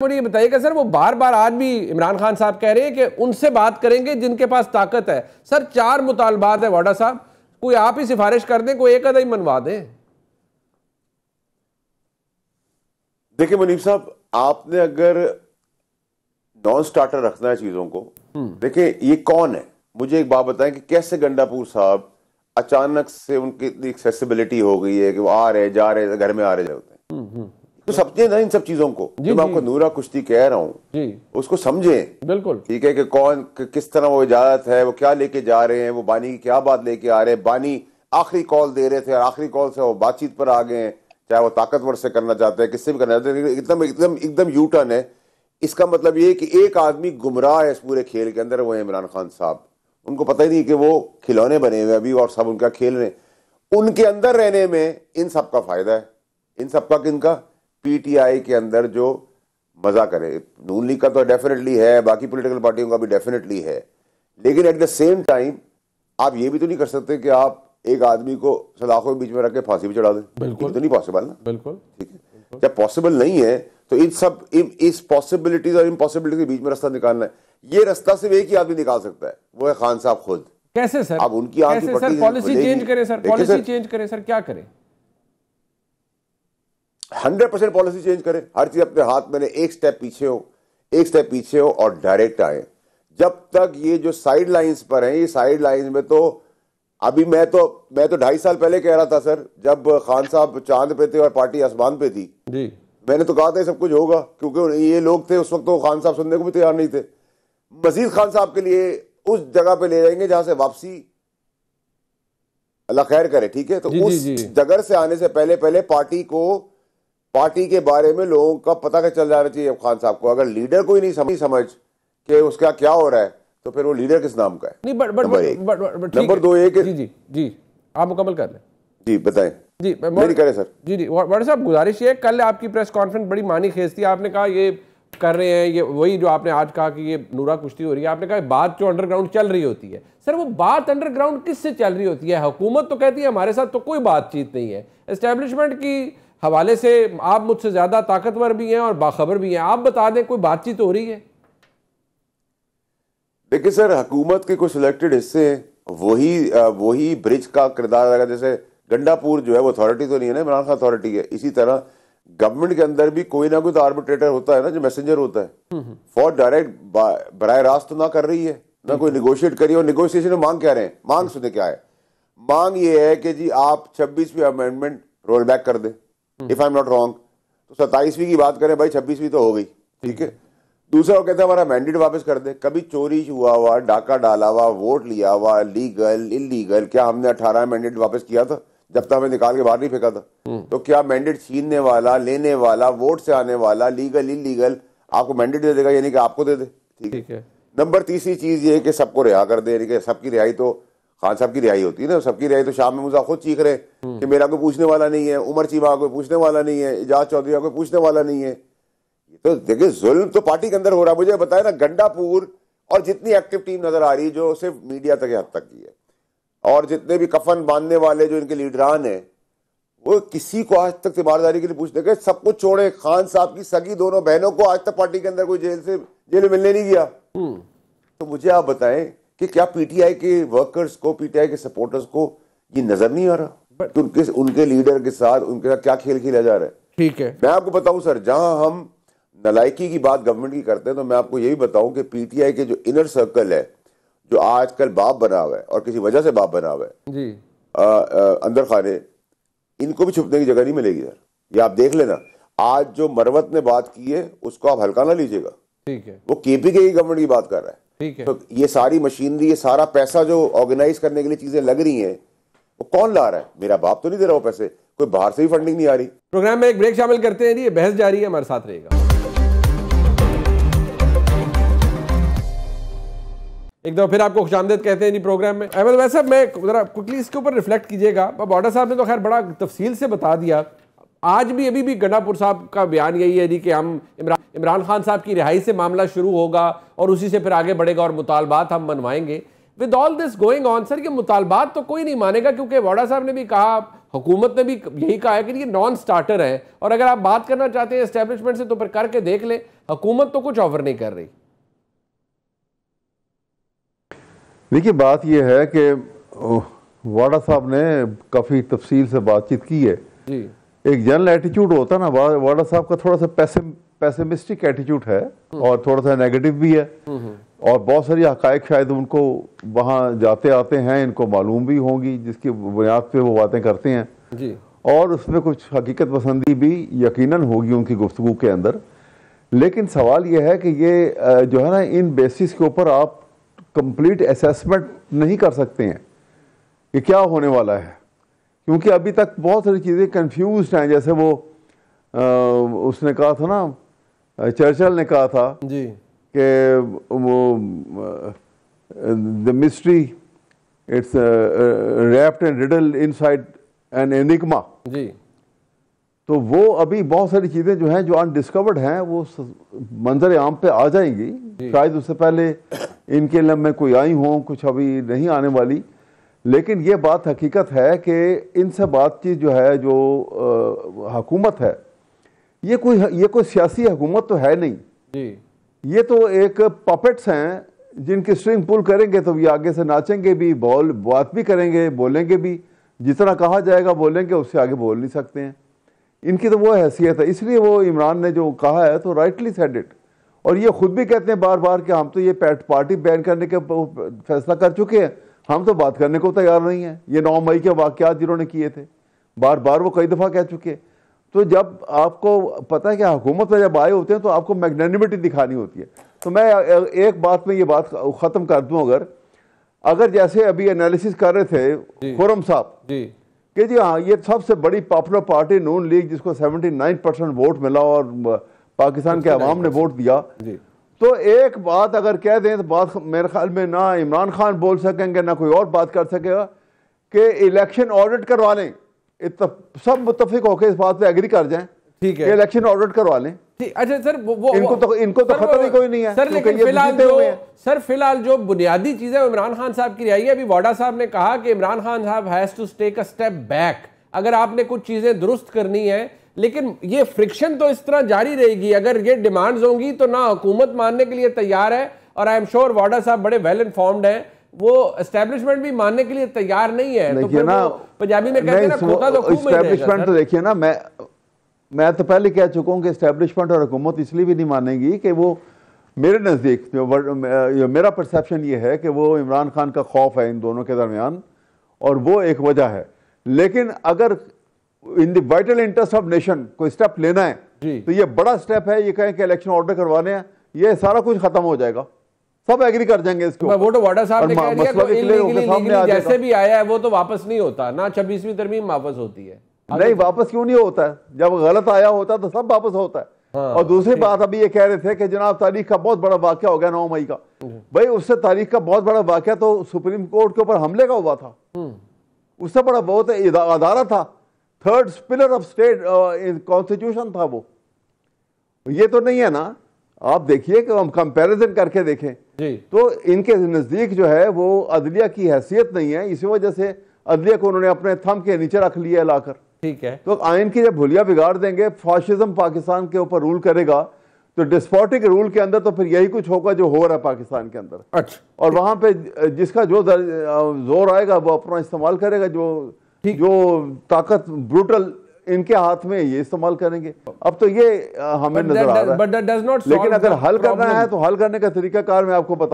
मुझे ये बताइएगा सर, वो बार बार आज भी इमरान खान साहब कह रहे हैं कि उनसे बात करेंगे जिनके पास ताकत है। सर 4 मुतालबात है वाडा साहब, कोई आप ही सिफारिश कर दें, कोई एक आधा ही मनवा दें। देखिए मुनीब साहब, आपने अगर नॉन स्टार्टर रखना है चीजों को, देखिए ये कौन है, मुझे एक बात बताएं कि कैसे गंडापुर साहब अचानक से उनकी इतनी एक्सेसिबिलिटी हो गई है कि वो आ रहे जा रहे घर में आ रहे जाते हैं। तो समझे ना इन सब चीजों को, जो मैं आपको नूरा कुश्ती कह रहा हूँ उसको समझें। बिल्कुल ठीक है कि कौन किस तरह वो इजाजत है, वो क्या लेके जा रहे हैं, वो बानी की क्या बात लेके आ रहे हैं। बानी आखिरी कॉल दे रहे थे और आखिरी कॉल से वो बातचीत पर आ गए हैं, चाहे वो ताकतवर से करना चाहते हैं, किससे भी करना चाहते हैं, एकदम एकदम एकदम यू टर्न है। इसका मतलब ये कि एक आदमी गुमराह है इस पूरे खेल के अंदर, वो है इमरान खान साहब। उनको पता ही नहीं कि वो खिलौने बने हुए अभी और सब उनका खेल रहे। उनके अंदर रहने में इन सब का फायदा है, इन सब का किनका, पीटीआई के अंदर जो मजा करे। नून लीग का तो डेफिनेटली है, बाकी पॉलिटिकल पार्टियों का भी डेफिनेटली है, लेकिन एट द सेम टाइम आप ये भी तो नहीं कर सकते कि आप एक आदमी को सलाखों के बीच में रख के फांसी भी चढ़ा दें। बिल्कुल तो नहीं पॉसिबल ना। बिल्कुल ठीक है, जब पॉसिबल नहीं है तो इन सब इस पॉसिबिलिटीज और इम्पॉसिबिलिटी के बीच में रास्ता निकालना है। ये रास्ता सिर्फ एक ही आदमी निकाल सकता है, वो है खान साहब खुद। कैसे सर? अब उनकी कैसे सर? पॉलिसी चेंज करें सर, पॉलिसी चेंज करें सर, क्या करें? 100% पॉलिसी चेंज करें, हर चीज अपने हाथ में, एक स्टेप पीछे हो, एक स्टेप पीछे हो और डायरेक्ट आए। जब तक ये जो साइड लाइंस पर हैं, ये साइड लाइंस में तो अभी मैं तो 2.5 साल पहले कह रहा था सर, जब खान साहब चांद पे थे और पार्टी आसमान पे थी जी, मैंने तो कहा था सब कुछ होगा, क्योंकि ये लोग थे उस वक्त तो खान साहब सुनने को भी तैयार नहीं थे। मजीद खान साहब के लिए उस जगह पे ले जाएंगे जहां से वापसी अल्लाह खैर करे। ठीक है, तो जी, उस जी, जी। जगह से आने से पहले पार्टी के बारे में लोगों का पता क्या चल जाना चाहिए। खान साहब को अगर लीडर कोई नहीं समझ कि उसका क्या हो रहा है तो फिर वो लीडर किस नाम का है? नहीं, नंबर 2 एक जी जी जी, आप मुकम्मल कर लें। जी बताएं जी मेरी करें सर। जी जी वाडा साहब, गुजारिश ये, कल आपकी प्रेस कॉन्फ्रेंस बड़ी मानी खेज थी, आपने कहा ये कर रहे हैं, ये वही जो आपने आज कहा कि ये नूरा कुश्ती हो रही है, आपने कहा बात जो अंडरग्राउंड चल रही होती है। सर वो बात अंडरग्राउंड किससे चल रही होती है? हुकूमत तो कहती है हमारे साथ तो कोई बातचीत नहीं है, एस्टेब्लिशमेंट की हवाले से आप मुझसे ज्यादा ताकतवर भी हैं और बाखबर भी हैं, आप बता दें कोई बातचीत हो रही है? देखिए सर, हुकूमत के कुछ सिलेक्टेड हिस्से वही ब्रिज का किरदार लगा। जैसे गंडापुर जो है वो अथॉरिटी तो नहीं है ना, इमरान खान अथॉरिटी है। इसी तरह गवर्नमेंट के अंदर भी कोई ना कोई तो आर्बिट्रेटर होता है ना, जो मैसेंजर होता है। फॉर डायरेक्ट बराह रास्त तो ना कर रही है ना कोई निगोशिएट करी। और निगोशिएशन में मांग क्या रहे हैं? मांग सुने क्या है? मांग ये है कि जी आप 26वीं अमेंडमेंट रोल बैक कर दें, if I am not wrong. तो 27वीं की बात करें भाई, 26वीं तो हो गई। ठीक है, दूसरा वो कहता है हमारा मैंडेट वापस कर दे। कभी चोरी हुआ हुआ, डाका डाला हुआ, वोट लिया हुआ, लीगल इलीगल, क्या हमने 18 मैंडेट वापस किया था जब तक हमें निकाल के बाहर नहीं फेंका था? तो क्या मैंडेट छीनने वाला, लेने वाला, वोट से आने वाला, लीगल इलीगल आपको मैंडेट दे देगा, यानी कि आपको दे दे? ठीक है। नंबर तीसरी चीज ये है कि सबको रिहा कर दे, यानी कि सबकी रिहाई तो खान साहब की रिहाई होती है ना। सबकी रिहाई तो शाम में मुझे खुद चीख रहे कि मेरा कोई पूछने वाला नहीं है, उमर चीमा कोई पूछने वाला नहीं है, इजाज चौधरी कोई पूछने वाला नहीं है। तो देखिए जुल्म तो पार्टी के अंदर हो रहा है। मुझे बताया ना, गंडापुर और जितनी एक्टिव टीम नजर आ रही है जो सिर्फ मीडिया तक हद तक की है, और जितने भी कफन बांधने वाले जो इनके लीडरान हैं, वो किसी को आज तक तीमारदारी के लिए पूछने के सब कुछ छोड़े। खान साहब की सगी दोनों बहनों को आज तक पार्टी के अंदर कोई जेल में मिलने नहीं गया। तो मुझे आप बताएं कि क्या पीटीआई के वर्कर्स को, पीटीआई के सपोर्टर्स को ये नजर नहीं आ रहा कि उनके लीडर के साथ उनके साथ क्या खेल खेला जा रहा है? ठीक है, मैं आपको बताऊं सर, जहां हम नलायकी की बात गवर्नमेंट की करते हैं, तो मैं आपको ये भी बताऊं कि पीटीआई के जो इनर सर्कल है, जो आजकल बाप बना हुआ है और किसी वजह से बाप बना हुआ है जी, अंदर खाने, इनको भी छुपने की जगह नहीं मिलेगी सर। ये आप देख लेना। आज जो मरवत ने बात की है उसको आप हल्का ना लीजिएगा। ठीक है, वो केपी के ही गवर्नमेंट की बात कर रहा है। ठीक है। तो ये सारी मशीनरी, ये सारा पैसा जो ऑर्गेनाइज करने के लिए चीजें लग रही हैं, वो कौन ला रहा है? मेरा बाप तो नहीं दे रहा वो पैसे, कोई बाहर से भी फंडिंग नहीं आ रही। प्रोग्राम में एक ब्रेक शामिल करते हैं जी, ये बहस जारी है, हमारे साथ रहेगा। एक दफा फिर आपको खुशामदीद कहते हैं जी प्रोग्राम में। अहमद वैसे मैं जरा क्विकली इसके ऊपर रिफ्लेक्ट कीजिएगा। वाडा साहब ने तो खैर बड़ा तफसील से बता दिया। आज भी अभी भी गंडापुर साहब का बयान यही है जी कि हम इमरान खान साहब की रिहाई से मामला शुरू होगा और उसी से फिर आगे बढ़ेगा और मुतालबात हम मनवाएंगे। With all this going on sir, ये मुतालबात तो कोई नहीं मानेगा, क्योंकि वाडा साहब ने भी कहा, हुकूमत ने भी यही कहा है कि ये नॉन स्टार्टर है, और अगर आप बात करना चाहते हैं एस्टेब्लिशमेंट से तो फिर करके देख ले, हुकूमत तो कुछ ऑफर नहीं कर रही। देखिए बात यह है कि वाडा साहब ने काफ़ी तफसील से बातचीत की है जी। एक जनरल एटीट्यूड होता है ना, वाडा साहब का थोड़ा सा पैसिमिस्टिक एटीट्यूड है और थोड़ा सा नेगेटिव भी है, और बहुत सारी हकायक शायद उनको वहाँ जाते आते हैं इनको मालूम भी होंगी, जिसकी बुनियाद पे वो बातें करते हैं जी। और उसमें कुछ हकीकत पसंदी भी यकीनन होगी उनकी गुफ्तगू के अंदर। लेकिन सवाल यह है कि ये जो है ना, इन बेसिस के ऊपर आप कंप्लीट असेसमेंट नहीं कर सकते हैं कि क्या होने वाला है, क्योंकि अभी तक बहुत सारी चीज़ें कंफ्यूज्ड हैं। जैसे वो उसने कहा था ना, चर्चिल ने कहा था जी कि वो the mystery it's wrapped and riddle inside an enigma जी। तो वो अभी बहुत सारी चीज़ें जो हैं जो अनडिस्कवर्ड हैं वो मंजर आम पे आ जाएंगी, शायद उससे पहले इनके इल्म में कोई आई हों, कुछ अभी नहीं आने वाली। लेकिन ये बात हकीकत है कि इनसे बातचीत जो है, जो हुकूमत है, ये कोई सियासी हुकूमत तो है नहीं जी। ये तो एक पपेट्स हैं जिनकी स्ट्रिंग पुल करेंगे तो ये आगे से नाचेंगे भी, बात भी करेंगे, बोलेंगे भी, जितना कहा जाएगा बोलेंगे, उससे आगे बोल नहीं सकते हैं। इनकी तो वो हैसियत है, इसलिए वो इमरान ने जो कहा है तो राइटली सेड इट, और ये खुद भी कहते हैं बार बार कि हम तो ये पार्टी बैन करने का फैसला कर चुके हैं, हम तो बात करने को तैयार नहीं है। ये 9 मई के वाक़यात जिन्होंने किए थे, बार बार वो कई दफ़ा कह चुके। तो जब आपको पता है कि हुकूमत में जब आए होते हैं तो आपको मैग्नेनिमिटी दिखानी होती है। तो मैं एक बात में ये बात ख़त्म कर दूँ, अगर जैसे अभी एनालिसिस कर रहे थे खुरम साहब कि जी हाँ, ये सबसे बड़ी पॉपुलर पार्टी नून लीग जिसको 79% वोट मिला और पाकिस्तान के अवाम ने वोट दिया, तो एक बात अगर कह दें तो बात मेरे ख्याल में ना इमरान खान बोल सकेंगे ना कोई और बात कर सकेगा कि इलेक्शन ऑडिट करवा लें। सब मुत्तफिक होकर इस बात पे एग्री कर जाएं, ठीक है, इलेक्शन ऑडिट करवा लें। अच्छा सर, इनको तो खतरा ही कोई नहीं है सर। लेकिन फिलहाल जो बुनियादी चीज है इमरान खान साहब की रही है। अभी वाडा साहब ने कहा कि इमरान खान साहब has to take a step back, अगर आपने कुछ चीजें दुरुस्त करनी है। लेकिन ये फ्रिक्शन तो इस तरह जारी रहेगी, अगर ये डिमांड्स होंगी तो ना हुकूमत मानने के लिए तैयार है, और आई एम श्योर वाडा साहब बड़े वेल इन्फॉर्म्ड हैं, वो एस्टेब्लिशमेंट भी मानने के लिए तैयार नहीं है। तो फिर ना पंजाबी में कहते हैं ना, खोता तो खूब में जाएगा। एस्टेब्लिशमेंट तो देखिए ना, मैं तो पहले कह चुका हूँ कि एस्टेब्लिशमेंट और हुकूमत इसलिए भी नहीं मानेगी कि वो मेरे नज़दीक जो मेरा परसेप्शन ये है कि वो इमरान खान का खौफ है इन दोनों के दरमियान, और वो एक वजह है। लेकिन अगर in the vital interest of nation कोई स्टेप लेना है तो ये बड़ा स्टेप है, ये कहें कि इलेक्शन ऑर्डर करवाने हैं, ये सारा कुछ खत्म हो जाएगा, सब एग्री कर जाएंगे इसको। वो तो वाडा साहब ने कह दिया कि इल्लीगली जैसे भी आया है वो तो वापस नहीं होता ना, 26वीं तरमीम वापस होती है। नहीं, वापस क्यों नहीं होता है? जब गलत आया होता है तो सब वापस होता है। हाँ, और दूसरी बात अभी ये कह रहे थे कि जनाब तारीख का बहुत बड़ा वाकया हो गया 9 मई का। भाई उससे तारीख का बहुत बड़ा वाकया तो सुप्रीम कोर्ट के ऊपर हमले का हुआ था, उससे बड़ा बहुत अदारा था, third pillar of state constitution था वो। ये तो नहीं है ना। आप देखिए कि हम कंपैरिजन करके देखें तो इनके नजदीक जो है वो अदलिया की हैसियत नहीं है, इसी वजह से अदलिया को उन्होंने अपने थंब के नीचे रख लिया लाकर। ठीक है, तो आइन की जब भुलिया बिगाड़ देंगे, फाशिज्म पाकिस्तान के ऊपर रूल करेगा, तो डिस्पोटिक रूल के अंदर तो फिर यही कुछ होगा जो हो रहा है पाकिस्तान के अंदर। अच्छा, और वहां पे जिसका जो जोर आएगा वो अपना इस्तेमाल करेगा, जो ताकत ब्रूटल इनके हाथ में ये इस्तेमाल करेंगे। अब तो ये हमें नजर आ रहा है। लेकिन अगर हल करना है तो हल करने का तरीकाकार मैं आपको बता